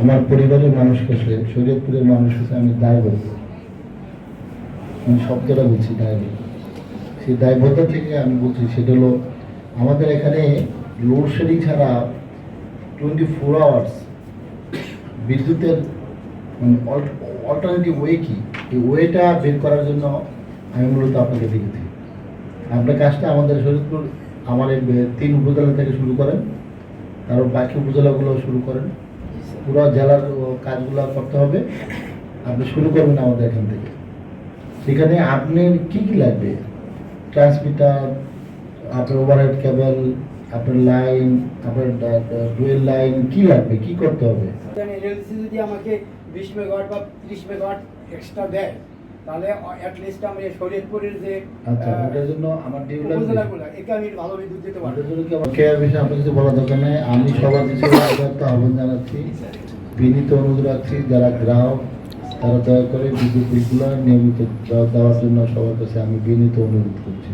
আমার পরিবারের মানুষ কাছে, শরীয়তপুরের মানুষ কাছে আমি দায়বদ্ধ। আমি শব্দটা বলছি দায়বদ্ধ। সেই দায়বদ্ধ থেকে আমি বলছি সেটা হলো আমাদের এখানে লোডশেডিং ছাড়া 24 আওয়ার্স বিদ্যুতের অল্টারনেটিভ ওয়ে কি, এই ওয়েটা বের করার জন্য আমি মূলত আপনাকে দেখেছি। আপনার কাজটা আমাদের শরীয়তপুর আমার এই 3 উপজেলা থেকে শুরু করেন, তারপর বাকি উপজেলাগুলো শুরু করেন, পুরো জেলার কাজগুলো করতে হবে। আপনি শুরু করবেন আমাদের এখান থেকে। সেখানে আপনার কি কি লাগবে, ট্রান্সমিটার, আপনার ওভারহেড কেবল, আপনার লাইন, আপনার ডুয়েল লাইন, কি লাগবে, কি করতে হবে। এলসি যদি আমাকে 20 মেগাওয়াট বা 30 মেগাওয়াট এক্সট্রা দেয়, তাহলে অ্যাটলিস্ট আমরা শরীয়তপুরের যে আচ্ছা, ওটার জন্য আমার উপজেলাগুলো একে আমি ভালো বিদ্যুৎ দিতে পারবো। ওটার জন্য কি আমার কেয়ার বিষয়ে আপনার কিছু বলা দরকার নেই। আমি সবার কিছু আহ্বান জানাচ্ছি, বিনীত অনুরোধ রাখছি, যারা গ্রাহক তারা দয়া করে বিদ্যুৎ বিলগুলো নিয়মিত দেওয়ার জন্য সবার কাছে আমি বিনীত অনুরোধ করছি।